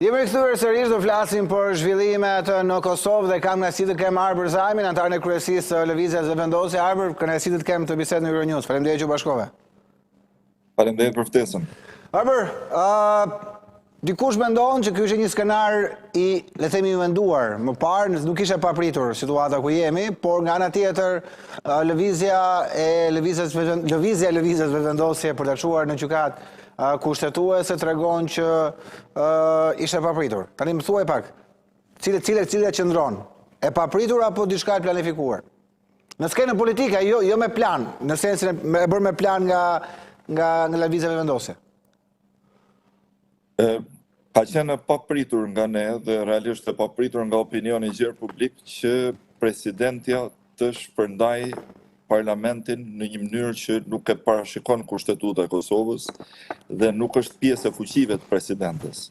Jemi rikthyer sërish, do flasim për zhvillimet në Kosovë dhe kam kënaqësi të kem Arber Zajmin, antar në kryesisë së Lëvizjes Zëvendosje. Arber, kënaqësi të kem të bisedë në Euronews. Faleminderit që u bashkove. Faleminderit për ftesën. Arber, dikush mendon që ky është një skenar i, le të themi, menduar. Më parë nuk ishte papritur situata ku jemi, por nga ana tjetër lëvizja e Lëvizjes Zëvendosje për të çuar në gjykat kushtetuese tregon që ishte papritur. Tani më thuaj pak, cilë qëndron? E papritur apo diçka e planifikuar? Në skenën politike, jo me plan, në sensin e bërë me plan nga Lëvizja Zëvendosje. Ka qenë papritur nga ne dhe realisht e papritur nga opinioni gjerë publik që presidentja të shpërndaj parlamentin në një mënyrë që nuk e parashikon Kushtetuta e Kosovës dhe nuk është pjesë e fuqive të presidentes.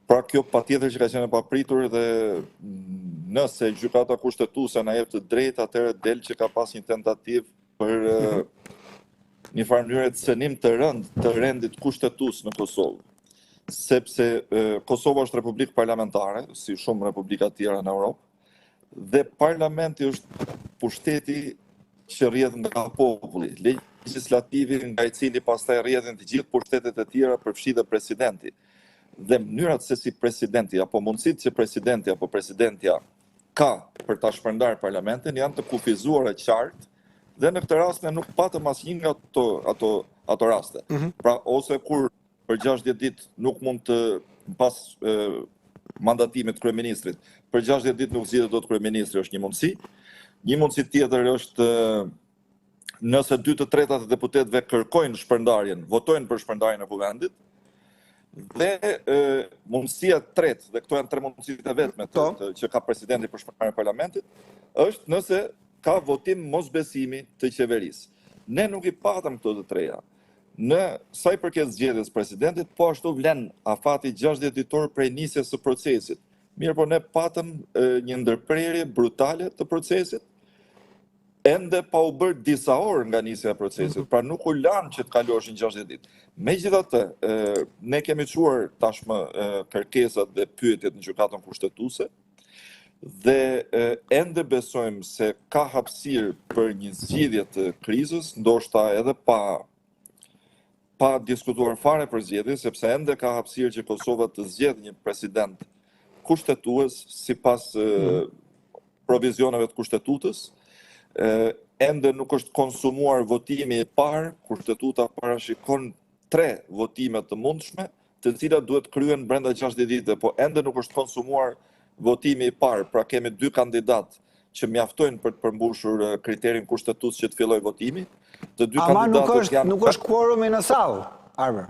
Pra kjo patjetër që ka qenë papritur dhe nëse gjykata kushtetuese na jep të drejtë, atëherë del që ka pas një tentativë për një farë mënyrë të cënim të rënd të rendit kushtetues në Kosovë. Sepse Kosova është republikë parlamentare, si shumë republika tjera në Europë, dhe parlamenti është pushteti që rrjedh nga populli, legislativi nga i cili pastaj rrjedhin të gjithë pushtetet e tjera përfshi dhe presidenti. Dhe mënyrat se si presidenti apo mundësitë që presidenti apo presidentja ka për ta shpërndarë parlamentin janë të kufizuara qartë dhe në këtë rast ne nuk patëm asnjë nga ato raste. Pra ose kur për 60 ditë nuk mund të pas mandatimit kryeministrit, për 60 ditë nuk zgjidhet dot kryeministri është një mundësi. Një mundësi tjetër është nëse 2/3 e deputetëve kërkojnë shpërndarjen, votojnë për shpërndarjen e kuvendit, dhe mundësia tretë, dhe këto janë 3 mundësitë e vetme që ka presidenti për shpërndarjen e parlamentit, është nëse ka votim mosbesimi të qeverisë. Ne nuk i patëm këto të treja. Në sa i përket zgjedhjes presidentit, po ashtu vlen afati 60 ditor prej nisjes së procesit. Mirë, po ne patëm një ndërprerje brutale të procesit, ende pa u bërë disa orë nga nisja e procesit, pra nuk u lanë që të kaloshin 60 ditë. Megjithatë, ne kemi çuar tashmë kërkesat dhe pyetjet në gjykatën kushtetuese dhe ende besojmë se ka hapësirë për një zgjidhje të krizës, ndoshta edhe pa diskutuar fare për zgjedhje, sepse ende ka hapësirë që Kosova të zgjedhë një president kushtetues sipas provizioneve të kushtetutës. Ende nuk është konsumuar votimi i parë, kushtetuta parashikon 3 votime të mundshme, të cilat duhet kryen brenda 60 ditë, po ende nuk është konsumuar votimi i parë, pra kemi 2 kandidatë që mjaftojnë për të përmbushur kriterin kushtetues që të fillojë votimi. Të 2 kandidatët janë nuk është kvorumi në sallë, Arber.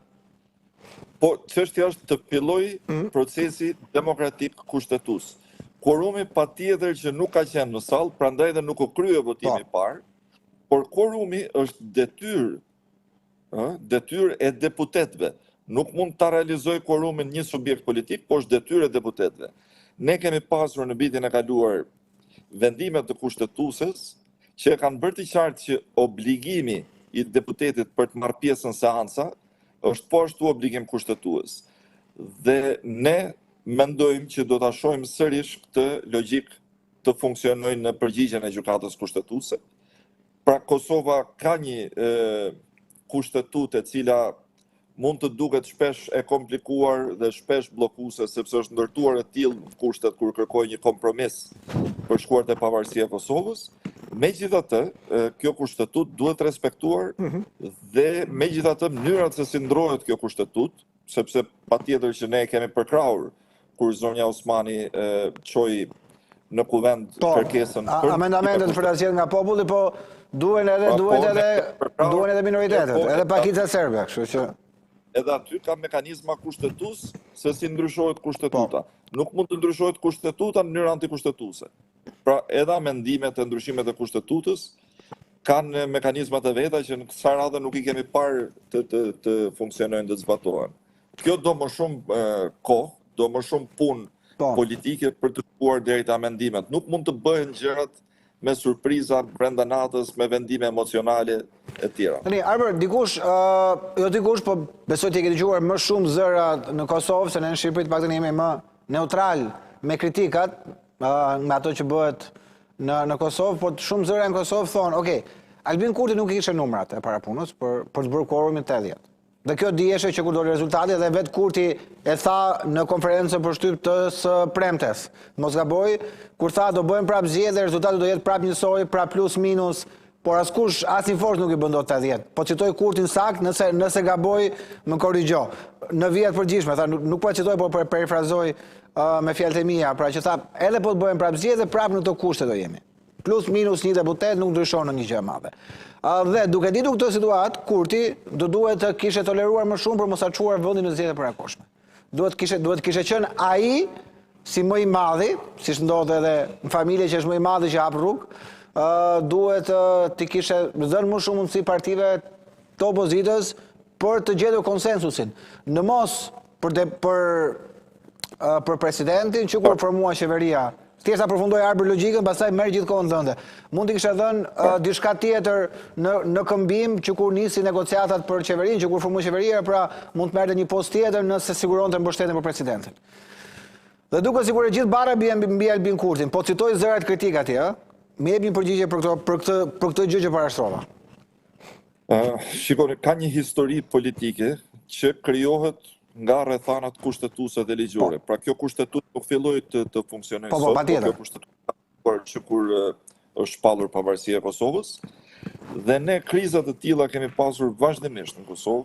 Po çështja është të fillojë procesi demokratik kushtetues. Kvorumi patjetër që nuk ka qenë në sallë, prandaj dhe nuk u krye votimi i parë, por kvorumi është detyrë e deputetëve. Nuk mund ta realizojë kvorumin një subjekt politik, por është detyrë e deputetëve. Ne kemi pasur në vitin e kaluar vendimet të kushtetueses që kanë bërë të qartë që obligimi i deputetit për të marrë pjesë në seanca është po ashtu obligim kushtetues. Dhe ne mendojmë që do ta shohim sërish këtë logjik të funksionojnë në përgjigjen e gjykatës kushtetuese. Pra Kosova ka një kushtetutë e cila mund të duket shpesh e komplikuar dhe shpesh bllokuese sepse është ndërtuar e tillë kushtet kur kërkojë një kompromis për shkuar te pavarësia e Kosovës. Megjithatë, kjo kushtetutë duhet respektuar dhe megjithatë mënyrat se si ndrohet kjo kushtetutë, sepse patjetër që ne kemi përkrahur kur zonja Osmani çoi në kuvend kërkesën për amendamentet për asgjë nga populli, po duhen edhe minoritetet, edhe pakica serbe, kështu që edhe aty ka mekanizma kushtetues se si ndryshohet kushtetuta. Nuk mund të ndryshohet kushtetuta në mënyrë antikushtetuese. Pra edhe amendimet e ndryshimit të kushtetutës kanë mekanizmat e veta që në kësaj radhe nuk i kemi parë të funksionojnë dhe të zbatohen. Kjo do më shumë kohë, do më shumë punë politike për të shkuar deri te amendimet. Nuk mund të bëhen gjërat me surpriza brenda natës, me vendime emocionale. e tjera. Tani, Arber, dikush, jo dikush, po besoj të ke dëgjuar më shumë zëra në Kosovë, se ne në Shqipëri të paktën jemi më neutral me kritikat, me ato që bëhet në Kosovë, po shumë zëra në Kosovë thonë, okej, Albin Kurti nuk i kishe numrat e parapunës për të bërë quorumin 80. Dhe kjo dijeshe që kur doli rezultati dhe vetë Kurti e tha në konferencën për shtyp të së premtes. Mos gaboj, kur tha do bëjmë prap zgjedhje dhe rezultati do jetë prap njësoj, prap plus minus, por askush asin forës nuk i bëndo 80. Po citoj Kurtin sakt, nëse gaboj më korrigjo. Në vijat përgjithshme, tha, nuk po citoj, po perifrazoj me fjalët e mia, pra që tha, edhe po të bëjmë prap zgjedhje, prap në këto kushte do jemi. Plus minus një deputet nuk ndryshon në një gjë e madhe. Dhe duke ditur këtë situatë, Kurti do duhet të kishe toleruar më shumë për mos a çuar vendin në zgjedhjet e parakoshme. Duhet kishe qenë ai si më i madhi, siç ndodh edhe në familje që është më i madhi që hap rrugë, duhet të kishe dhënë më shumë mundësi partive të opozitës për të gjetur konsensusin. Në mos për presidentin që kur formua qeveria. Thjesht përfundoj Arber logjikën, pastaj merr gjithkohën dhënde. Mund t'i kisha dhënë diçka tjetër në këmbim që kur nisi negociatat për qeverinë, që kur formoi qeveria, pra mund të merrte një post tjetër nëse siguronte mbështetjen për presidentin. Dhe duke sikur e gjithë bara mbi Albin Kurtin, po citoj zërat kritik atje, më jep një përgjigje për këtë gjë që parashtrova. Shikoni, ka një histori politike që krijohet nga rrethanat kushtetuese dhe ligjore. Pra kjo kushtetues nuk filloi të funksionojë sot, po kjo kushtetues që kur është shpallur pavarësia e Kosovës, dhe ne krizat të tilla kemi pasur vazhdimisht në Kosovë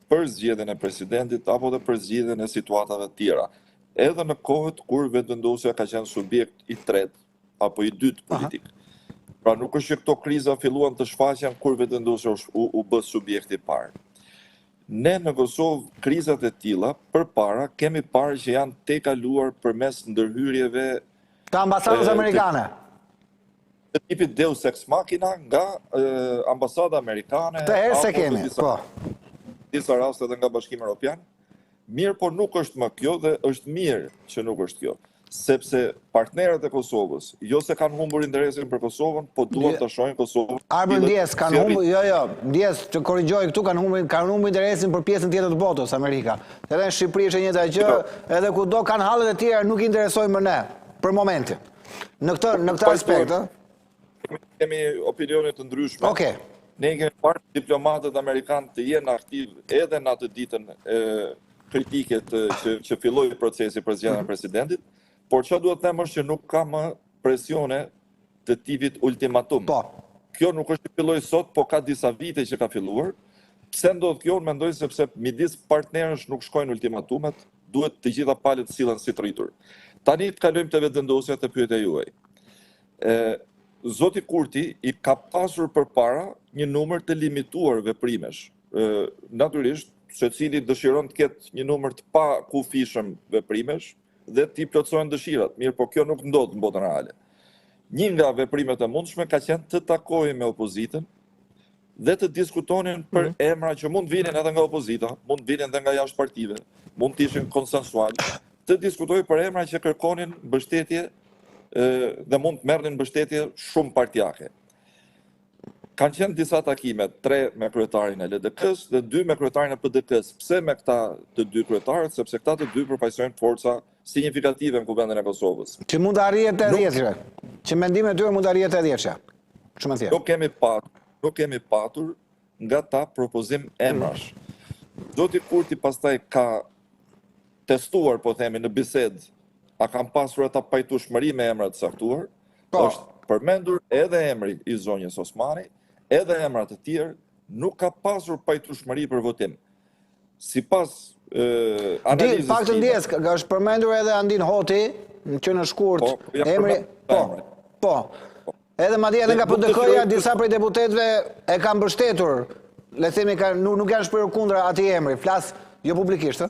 për zgjedhjen e presidentit apo dhe për zgjedhjen e situatave të tjera. Edhe në kohët kur vetëvendosja ka qenë subjekt i tretë apo i dytë politik. Pra nuk është që këto kriza filluan të shfaqen kur vetëvendosja u bë subjekt i parë. Ne në Kosovë krizat e tilla përpara kemi parë që janë tejkaluar përmes ndërhyrjeve të ambasadës amerikane. Të tipit Deus ex machina nga ambasada amerikane. Këtë herë se kemi, po. Disa raste edhe nga Bashkimi Evropian. Mirë, po nuk është më kjo dhe është mirë që nuk është kjo. Sepse partnerët e Kosovës, jo se kanë humbur interesin për Kosovën, po duhet të shohin Kosovën. Arber ndjes, kanë humbur, ndjes, të korrigjoj këtu, kanë humbur interesin për pjesën tjetër të botës, Amerika. Edhe në Shqipëri është e njëjta gjë, edhe kudo kanë hallet e tjera nuk interesojnë më ne, për momentin. Në këtë aspekt, kemi opinione të ndryshme. Okej. Ne kemi parë diplomatët amerikanë të jenë aktiv edhe në atë ditën kritike që filloi procesi për zgjedhjen e presidentit. Por që duhet të them është që nuk ka më presione të tipit ultimatum. Kjo nuk është që filloj sot, po ka disa vite që ka filluar. Pse ndodh kjo, unë mendoj sepse midis partnerësh nuk shkojnë ultimatumet, duhet të gjitha palët sillen si të rritur. Tani të kalojmë të vetëvendosja të pyetja juaj. Zoti Kurti i ka pasur përpara një numër të limituar veprimesh. Natyrisht, secili dëshiron të ketë një numër të pa kufishëm veprimesh, dhe t'i plotësojnë dëshirat. Mirë, po kjo nuk ndodh në botën reale. Një nga veprimet e mundshme ka qenë të takojë me opozitën dhe të diskutonin për emra që mund vinin edhe nga opozita, mund vinin edhe nga jashtë partive, mund të ishin konsensual, të diskutojë për emra që kërkonin mbështetje dhe mund të merrnin mbështetje shumë partijake. Kanë qenë disa takime, 3 me kryetarin e LDK-s dhe 2 me kryetarin e PDK-s. Pse me këta të 2 kryetarët? Sepse këta të 2 përfaqësojnë forca signifikative në kuvendin e Kosovës. Që mund të arrihet 80-shë. Që mendimet e tyre mund të arrihet 80-shë. Shumë e thjeshtë. Nuk kemi patur nga ta propozim emrash. Zoti Kurti pastaj ka testuar, po themi, në bisedë, a kanë pasur ata pajtueshmëri me emra të saktuar? Është përmendur edhe emri i zonjës Osmani, edhe emra të tjerë, nuk ka pasur pajtueshmëri për votim. Sipas analizës pak të ndjes, është përmendur edhe Andin Hoti, që në shkurt, emri, po. Edhe madje edhe nga PDK-ja disa prej deputetëve e kanë mbështetur, le të themi nuk janë shprehur kundra atij emri, flas jo publikisht,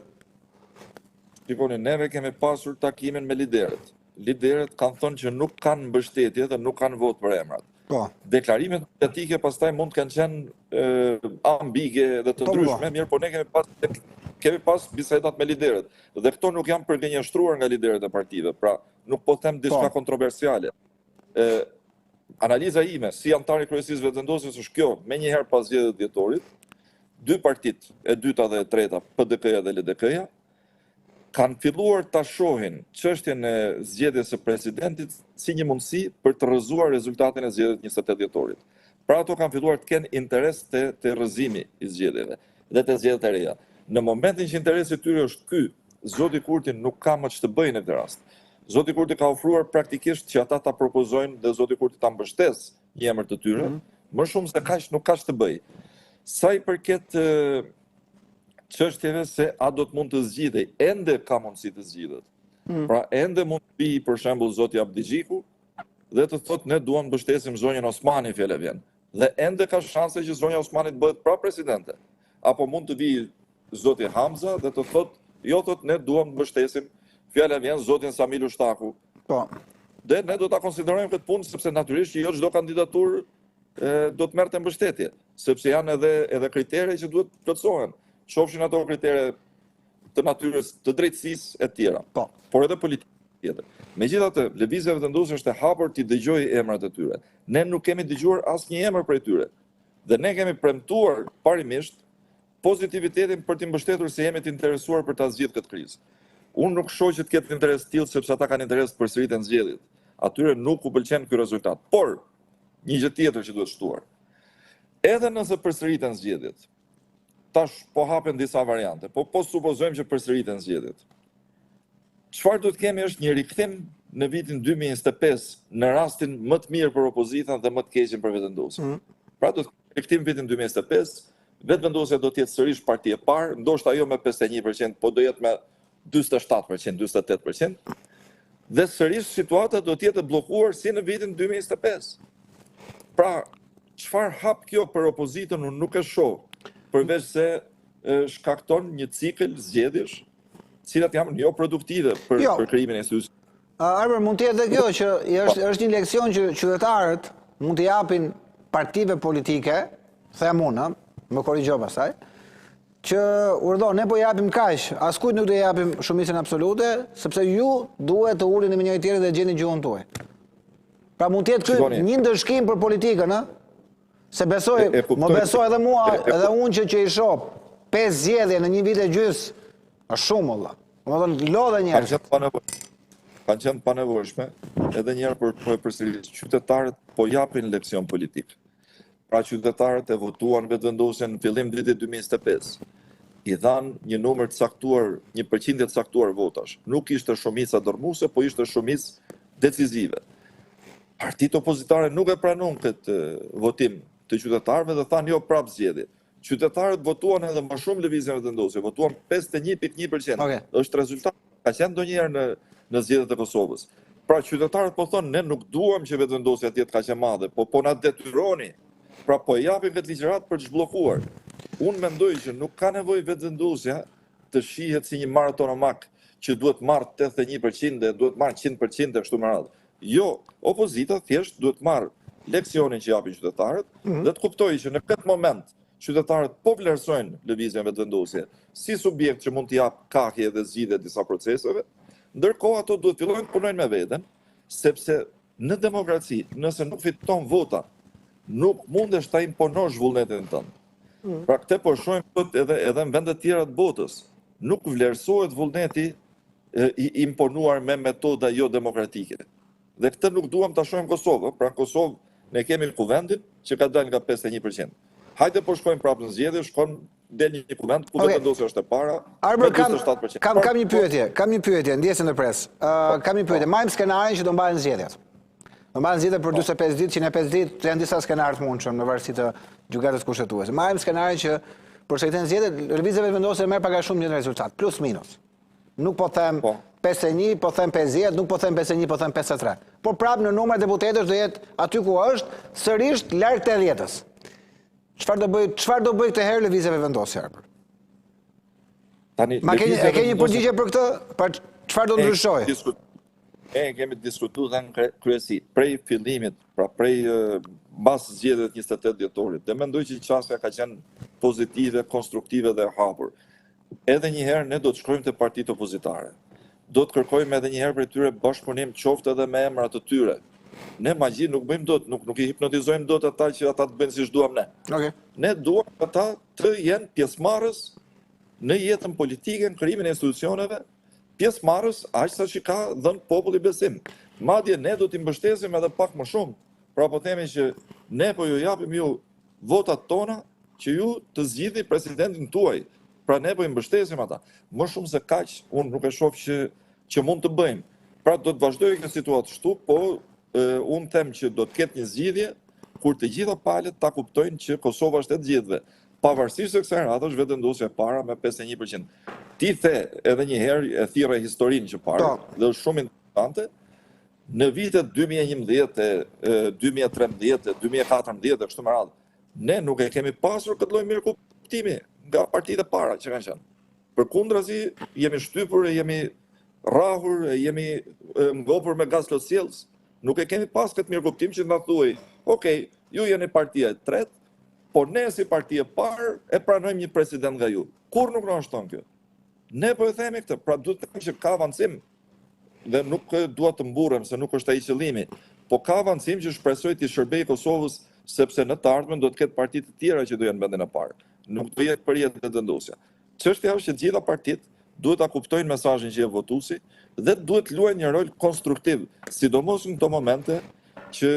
Shikoni, neve kemi pasur takimin me liderët. Liderët kanë thënë që nuk kanë mbështetje dhe nuk kanë votë për emrat. Deklarimet politike pastaj mund të kenë qenë ambige dhe të ndryshme, mirë, po ne kemi pas bisedat me liderët. Dhe këto nuk janë përgënjeshtruar nga liderët e partive, pra nuk po them diçka kontroversiale. analiza ime si antari kryesisë vetëvendosjes është kjo, me njëherë pas zgjedhjeve dhjetorit, dy partit, e dyta dhe e treta, PDK-ja dhe LDK-ja, kanë filluar ta shohin çështjen e zgjedhjes së presidentit si një mundësi për të rrëzuar rezultatin e zgjedhjeve 28 dhjetorit. Pra ato kanë filluar të kenë interes te rrëzimi i zgjedhjeve dhe te zgjedhjet e reja. Në momentin që interesi i tyre është ky, zoti Kurti nuk ka më ç'të bëjë në këtë rast. Zoti Kurti ka ofruar praktikisht që ata ta propozojnë dhe zoti Kurti ta mbështesë një emër të tyre, më shumë se kaq nuk ka ç'të bëjë. Sa i përket çështjeve se a do të mund të zgjidhej, ende ka mundësi të zgjidhet. Pra ende mund të vi për shembull zoti Abdigjiku dhe të thotë ne duam mbështesim zonjën Osmani fjala vjen. Dhe ende ka shanse që zonja Osmani të bëhet pra presidente. Apo mund të vi zoti Hamza dhe të thotë jo, thotë ne duam mbështesim fjala vjen zotin Samil Ushtaku. Po. Dhe ne do ta konsiderojmë këtë punë sepse natyrisht që jo çdo kandidaturë do të merrte mbështetje, sepse janë edhe kritere që duhet plotësohen. Qofshin ato kritere të natyrës, të drejtësisë e tjera, po, por edhe politikë tjetër. Megjithatë, lëvizja vetëvendosje është e hapur t'i dëgjojë emrat e tyre. Ne nuk kemi dëgjuar asnjë emër prej tyre. Dhe ne kemi premtuar parimisht pozitivitetin për t'i mbështetur se jemi të interesuar për ta zgjidhur këtë krizë. Unë nuk shoh që të ketë interes të tillë sepse ata kanë interes për përsëritjen e zgjedhjeve. Atyre nuk u pëlqen ky rezultat. Por një gjë tjetër që duhet shtuar. Edhe nëse përsëriten zgjedhjet, tash po hapen disa variante, po supozojmë që përsëriten zgjedhjet. Çfarë do të kemi është një rikthim në vitin 2025 në rastin më të mirë për opozitën dhe më të keqin për vetëvendosjen. Pra do të kemi rikthim vitin 2025, vetëvendosja do të jetë sërish parti e parë, ndoshta jo me 51%, po do jetë me 47%, 48%, dhe sërish situata do të jetë e bllokuar si në vitin 2025. Pra, çfarë hap kjo për opozitën unë nuk e shoh, përveç se shkakton një cikël zgjedhjesh, cilat janë jo produktive për krijimin e institucioneve. Arber, mund të jetë kjo që është një leksion që qytetarët mund të japin partive politike, them unë, më korrigjo pastaj, që urdhon, ne po japim kaq, askujt nuk do japim shumicën absolute, sepse ju duhet të uleni me njëri tjetrin dhe gjeni gjuhën tuaj. Pra mund të jetë ky një ndëshkim për politikën, ë? Se besoj, më besoj edhe mua, edhe unë që i shoh 5 zgjedhje në një vit e gjys, është shumë valla. Domethënë lodhe njerëz. Kanë qenë pa nevojshme, edhe një herë për përsëritje. Qytetarët po japin leksion politik. Pra qytetarët e votuan vetëvendosjen në fillim vitit 2025. I dhanë një numër të caktuar, një përqindje të caktuar votash. Nuk ishte shumica dërmuese, po ishte shumicë decisive. Partitë opozitare nuk e pranuan këtë votim të qytetarëve dhe thanë jo prap zgjedhje. Qytetarët votuan edhe më shumë lëvizjen vetëvendosje, votuan 51.1%. Është rezultat ka qenë ndonjëherë në zgjedhjet e Kosovës. Pra qytetarët po thonë ne nuk duam që vetëvendosja të jetë kaq e madhe, po na detyroni. Pra po japin këtë ligjërat për të zhbllokuar. Unë mendoj që nuk ka nevojë vetëvendosja të shihet si një maratonomak që duhet marrë 81% dhe duhet marrë 100% e kështu me radhë. Jo, opozita thjesht duhet marrë leksionin që japin qytetarët dhe të kuptojë që në këtë moment qytetarët po vlerësojnë lëvizjen vetëvendosje si subjekt që mund të jap kahje dhe zgjidhje disa proceseve, ndërkohë ato duhet fillojnë të punojnë me veten, sepse në demokraci, nëse nuk fiton vota, nuk mundesh ta imponosh vullnetin tënd. Pra këtë po shohim edhe në vende të tjera të botës. Nuk vlerësohet vullneti i imponuar me metoda jo demokratike. Dhe këtë nuk duam ta shohim Kosovë. Pra Kosovë ne kemi kuvendin që ka dalë nga 51%. Hajde po shkojmë prapë në zgjedhje, del një kuvend ku vetëvendosja është e para. Arber, kam një pyetje, ndjesën në pres. Kam një pyetje, majmë skenarin që do mbahen zgjedhjet. Do mbahen zgjedhjet për 45 ditë, që në 5 ditë janë disa skenarë të mundshëm në varësi të gjykatës kushtetuese. Majmë skenarin që përsëritën zgjedhjet, lëvizja vetëvendosje merr pak a shumë një rezultat, plus minus. Nuk po them 51, po them 50, nuk po them 51, po them 53. Por prapë në numër deputetësh do jetë aty ku është, sërish larg 80-s. Çfarë do bëj këtë herë lëvizja vetëvendosje? Ma ke një përgjigje për këtë? Çfarë do ndryshojë? Ne kemi diskutuar dhe në kryesi prej fillimit, pra prej mbas zgjedhjeve 28 dhjetorit. Dhe mendoj që çështja ka qenë pozitive, konstruktive dhe e hapur. Edhe një herë ne do të shkojmë te partitë opozitare. Do të kërkojmë edhe një herë prej tyre bashkëpunim, qoftë edhe me emrat të tyre. Ne magji nuk bëjmë dot, nuk i hipnotizojmë dot ata që ata të bëjnë siç duam ne. Okej. Ne duam ata të jenë pjesëmarrës në jetën politike, në krijimin e institucioneve, pjesëmarrës aq sa që ka dhënë populli besim. Madje ne do t'i mbështesim edhe pak më shumë. Pra po themi që ne po ju japim ju votat tona që ju të zgjidhni presidentin tuaj. Pra ne po i mbështesim ata. Më shumë se kaq, unë nuk e shoh që mund të bëjmë. Pra do të vazhdojë kjo situatë kështu, po unë them që do të ketë një zgjidhje kur të gjitha palët ta kuptojnë që Kosova është e të gjithëve. Pavarësisht se kësaj rrate është vetëvendosja e para me 51%. Ti the edhe një herë e thirrë historinë që parë, dhe është shumë interesante. Në vitet 2011, 2013, 2014 e kështu me radhë, ne nuk e kemi pasur këtë lloj mirëkuptimi nga partitë e para që kanë qenë. Përkundrazi, jemi shtypur, jemi rrahur, jemi ngopur me gaz lotësjellës. Nuk e kemi pas këtë mirëkuptim që na thuaj, "Okej, ju jeni partia e tretë, por ne si parti e parë e pranojmë një president nga ju." Kur nuk na shton kjo? Ne po e themi këtë, pra duhet të themi që ka avancim dhe nuk dua të mburrem se nuk është ai qëllimi, po ka avancim që shpresoj të shërbejë Kosovës, sepse në të ardhmen do të ketë parti të tjera që do jenë vendin e parë. Nuk do jetë përjetën e vendosja. Çështja është që të gjitha partitë duhet ta kuptojnë mesazhin që jep votuesi dhe duhet luajnë një rol konstruktiv, sidomos në këto momente që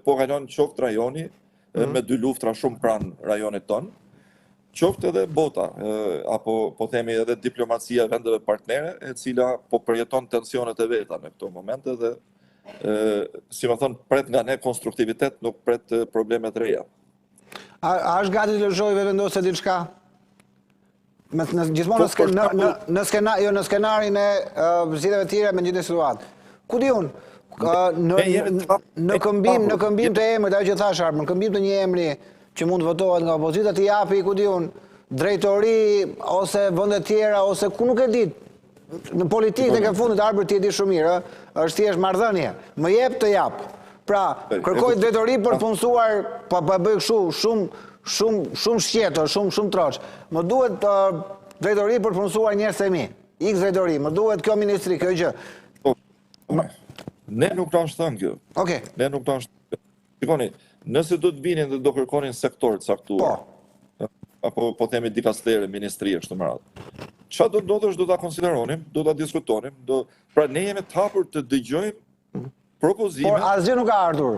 po kalon qoftë rajoni me 2 luftra shumë pranë rajonit ton, qoftë edhe bota, apo po themi edhe diplomacia e vendeve partnere, e cila po përjeton tensionet e veta në këto momente dhe si më thon, pret nga ne konstruktivitet, nuk pret probleme të reja. A është gati të lëshojë vetëvendosje diçka? Gjithmonë në skenarin e zgjedhjeve të tjera me gjithë situatë. Ku di unë? Në këmbim të emrit, ajo që thash Armë, në këmbim të një emri që mund të votohet nga opozita të japi, ku di unë, drejtori ose vende tjera ose ku nuk e di. Në politikë në fundit Armë ti e di shumë mirë, është thjesht marrëdhënie. Më jep të jap. Pra, kërkoj drejtori për punësuar, pa bëj kështu shumë shqetor, shumë troç. Më duhet drejtori për punësuar njerëz të mi. X drejtori, më duhet kjo ministri, kjo gjë. Ne nuk ta shton kjo. Okej. Ne nuk ta shton. Shikoni, nëse do të vinin dhe do kërkonin sektor të caktuar, apo po themi dikastere, ministri kështu me radhë. Çfarë do ndodhë është do ta konsideronim, do ta diskutonim, pra ne jemi të hapur të dëgjojmë propozime. Por asgjë nuk ka ardhur.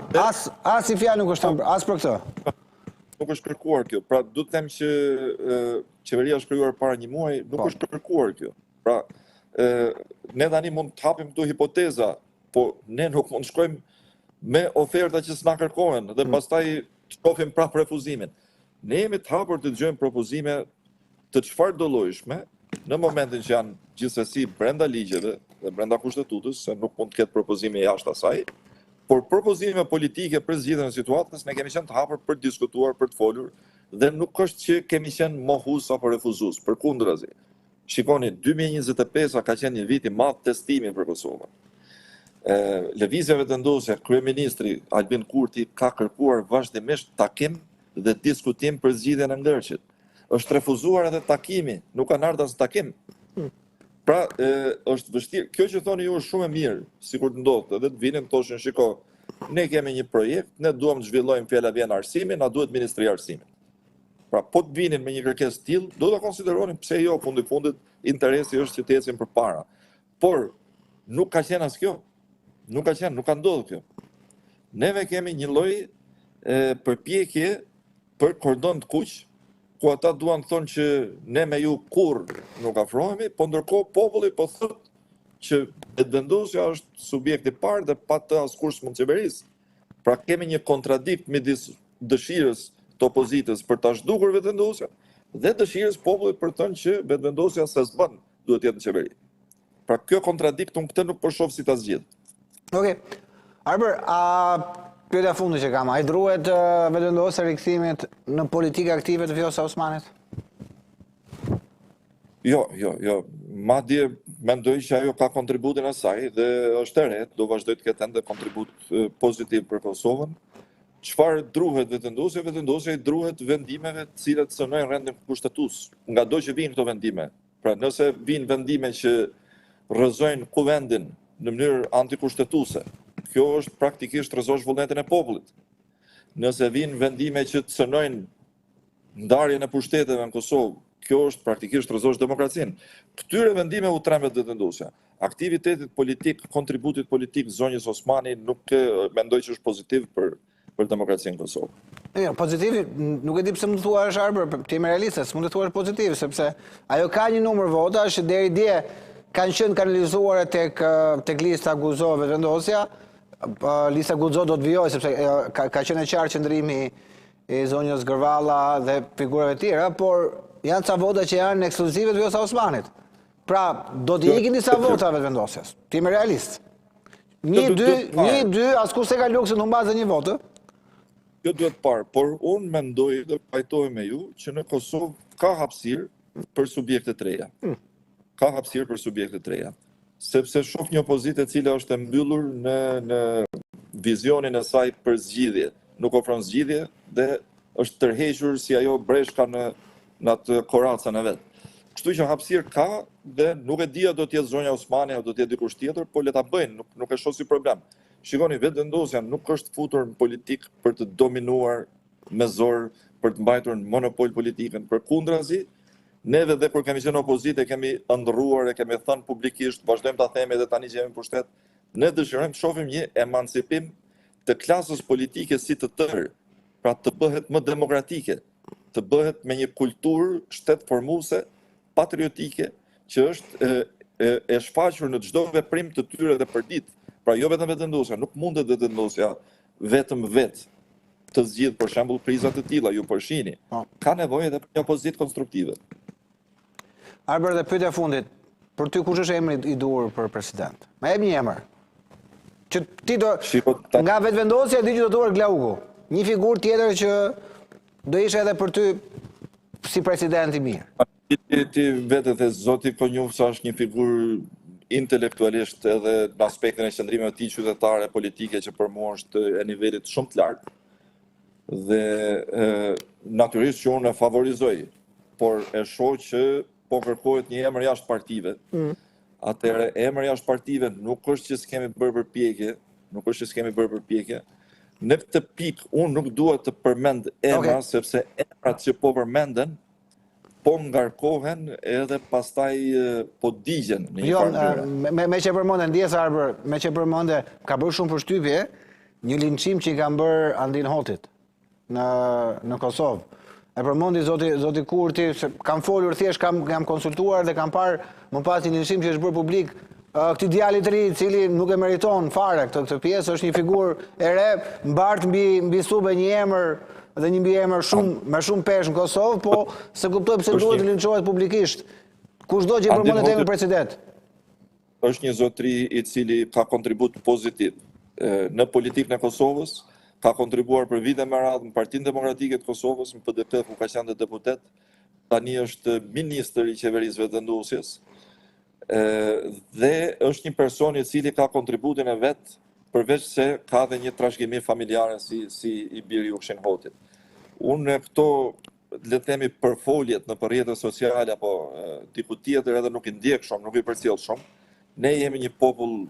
As i fjalë nuk është as për këtë. Nuk është kërkuar kjo. Pra do të them që qeveria është krijuar para një muaji, nuk është kërkuar kjo. Pra ne tani mund të hapim këtu hipoteza, po ne nuk mund të shkojmë me oferta që s'na kërkohen dhe pastaj të shohim prapë refuzimin. Ne jemi të hapur të dëgjojmë propozime të çfarëdo llojshme në momentin që janë gjithsesi brenda ligjeve dhe brenda kushtetutës, se nuk mund të ketë propozime jashtë asaj, por propozime politike për zgjidhjen e situatës ne kemi qenë të hapur për të diskutuar, për të folur, dhe nuk është që kemi qenë mohues apo refuzues, përkundrazi. Shikoni, 2025 ka qenë një vit i madh testimi për Kosovën. Lëvizja vetëvendosje, kryeministri Albin Kurti ka kërkuar vazhdimisht takim dhe diskutim për zgjidhjen e Ngërçit. Është refuzuar edhe takimi, nuk kanë ardhur as takim. Pra, është vështirë. Kjo që thoni ju është shumë e mirë, sikur të ndodhte, edhe të vinin të thoshin, shiko, ne kemi një projekt, ne duam të zhvillojmë fjala vjen arsimin, na duhet Ministri i Arsimit. Pra, po të vinin me një kërkesë tillë, do ta konsideronin pse jo, fundit interesi është që të ecim përpara. Por nuk ka qenë as kjo. Nuk ka ndodhur kjo. Neve kemi një lloj përpjekje për kordon të kuq, ku ata duan të thonë që ne me ju kur nuk afrohemi, po ndërkohë populli po thotë që vetëvendosja është subjekti i parë dhe pa të askush s'mund qeverisë. Pra kemi një kontradikt midis dëshirës të opozitës për ta zhdukur vetëvendosjen dhe dëshirës popullit për të thënë që vetëvendosja se s'bën, duhet të jetë në qeveri. Pra kjo kontradikt unë këtë nuk po shoh si ta zgjidh. Okej. Arber, pyetja fundit që kam, a i druhet vetëvendosja e rikthimit në politikë aktive të Vjosa Osmanit? Jo. Madje mendoj që ajo ka kontributin e saj dhe është e re, do vazhdoj të ketë ende kontribut pozitiv për Kosovën. Çfarë druhet vetëvendosja? Vetëvendosja i druhet vendimeve të cilat cënojnë rendin kushtetues. Nga do që vinë këto vendime. Pra nëse vinë vendime që rrëzojnë kuvendin në mënyrë antikushtetuese, kjo është praktikisht rrezosh vullnetin e popullit. Nëse vinë vendime që të cënojnë ndarjen e pushteteve në Kosovë, kjo është praktikisht rrezosh demokracinë. Këtyre vendime u trembet detentosja. Aktivitetit politik, kontributit politik zonjës Osmani nuk mendoj që është pozitiv për demokracinë në Kosovë. Jo, pozitiv, nuk e di pse mund të thuash Arber, ti me realiste, s'mund të thuash pozitiv, sepse ajo ka një numër votash që deri dje kanë qenë kanalizuar tek lista Guzo vetëvendosja. Lista Guzo do të vijojë sepse ka qenë e qartë qëndrimi i zonjës Gërvalla dhe figurave tjera, por janë ca vota që janë ekskluzive të Vjosa Osmanit. Pra, do t'i ikin disa vota vetëvendosjes. Ti me realist. 1-2, askush se ka luksin të humbazë një votë. Kjo duhet parë, por unë mendoj dhe pajtohem me ju që në Kosovë ka hapësirë për subjekte të reja. Ka hapësirë për subjekte të reja. Sepse shoh një opozitë e cila është e mbyllur në vizionin e saj për zgjidhje. Nuk ofron zgjidhje dhe është tërhequr si ajo breshka në atë koracën e vet. Kështu që hapësirë ka dhe nuk e dia do të jetë zonja Osmani apo do të jetë dikush tjetër, po le ta bëjnë, nuk e shoh si problem. Shikoni, vetëvendosja nuk është futur në politikë për të dominuar me zor, për të mbajtur në monopol politikën. Përkundrazi, neve dhe kur kemi qenë opozitë kemi ëndrruar, e kemi thënë publikisht, vazhdojmë ta themi edhe tani që jemi në pushtet, ne dëshirojmë të shohim një emancipim të klasës politike si të tërë, pra të bëhet më demokratike, të bëhet me një kulturë shtetformuese, patriotike, që është e shfaqur në çdo veprim të tyre dhe përdit. Pra jo vetëm vetëvendosja, nuk mundet vetëvendosja vetëm vetë të zgjidh për shembull krizat të tilla, ju përshini. Ka nevojë edhe për një opozitë konstruktive. Arber, dhe pyetja fundit, për ty kush është emri i duhur për president? Ma jep një emër. Që ti do nga vetëvendosja di që do duhet Glauku. Një figurë tjetër që do ishte edhe për ty si president i mirë. Ti vetë dhe zoti Konjufsa është një figurë intelektualisht edhe në aspektin e qëndrimeve të tij qytetare politike që për mua është e nivelit shumë të lartë. Dhe natyrisht që unë e favorizoj, por e shoh që po kërkohet një emër jashtë partive. Atëherë emër jashtë partive nuk është që s'kemi bërë përpjekje, Në këtë pikë unë nuk dua të përmend emra sepse emrat që po përmenden po ngarkohen edhe pastaj po digjen në një farë mënyrë. Me që përmende ndjes Arber, me që përmende ka bërë shumë përshtypje një linçim që i kanë bërë Andin Hotit në Kosovë. E përmendi zoti Kurti, se kam folur thjesht, jam konsultuar dhe kam parë më pas një linçim që është bërë publik këtij djalit të ri, i cili nuk e meriton fare këtë pjesë, është një figurë e re, mbart mbi sube një emër dhe një mbiemër me shumë peshë në Kosovë, po se kuptoj pse duhet të linçohet publikisht. Kushdo që i përmendet emrin president. Është një zotëri i cili ka kontribut pozitiv në politikën e Kosovës, ka kontribuar për vite me radhë në Partinë Demokratike të Kosovës, në PDP ku ka qenë deputet, tani është ministër i qeverisë vetëvendosjes. Dhe është një person i cili ka kontributin e vet, përveç se ka dhe një trashëgimi familjare si i biri Ukshin Hotit. Unë këto, le të themi, përfoljet në rrjetet sociale apo diku tjetër edhe nuk i ndjek shumë, nuk i përcjell shumë. Ne jemi një popull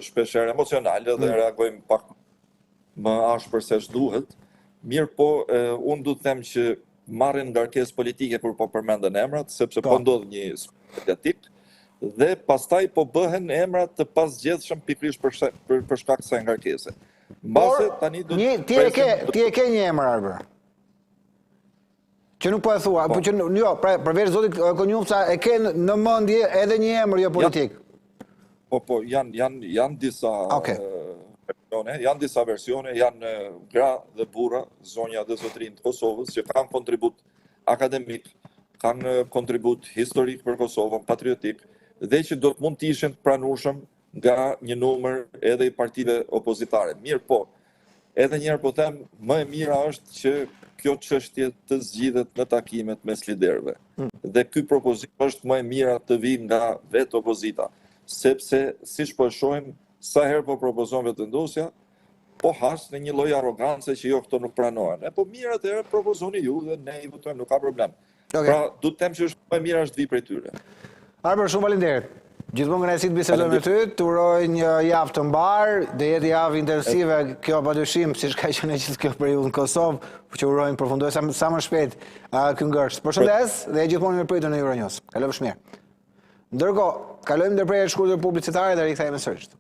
shpeshherë emocional dhe reagojmë pak më ashpër se ç'duhet. Mirë po, unë du të them që marrin ngarkesë politike kur po përmenden emrat, sepse po ndodh një mediatik dhe pastaj po bëhen emrat të pasgjedhshëm pikërisht për shkak të kësaj ngarkese. Mbase tani do ti e ke një emër Arber. Që nuk po e thua, po që jo, përveç zotit Konjufsa e ke në mendje edhe një emër jo politik. Po, janë disa versione, janë gra dhe burra, zonja dhe zotërinë të Kosovës që kanë kontribut akademik, kanë kontribut historik për Kosovën, patriotik, dhe që do të mund të ishin të pranueshëm nga një numër edhe i partive opozitare. Mirë po, edhe njerë po them, më e mira është që kjo çështje të zgjidhet në takimet mes liderëve. Dhe ky propozim është më e mira të vijë nga vetë opozita, sepse siç po e shohim, sa herë po propozon vetëvendosja, po has në një lloj arrogance që jo këto nuk pranohen. Po mirë atëherë propozoni ju dhe ne i votojmë, nuk ka problem. Pra, du të them që është më e mira është vi prej tyre. Arber, shumë faleminderit. Gjithmonë kënaqësi të bisedoj me ty, të uroj një javë të mbar, dhe jetë javë intensive, kjo padyshim, siç ka qenë gjithë kjo periudhë në Kosovë, që urojnë përfundoj sa më shpejt ky ngërsh. Përshëndes dhe gjithmonë mirëpritur në Euronews. Kalofsh mirë. Ndërkohë, kalojmë ndërprerje të shkurtër publicitare dhe rikthehemi sërish.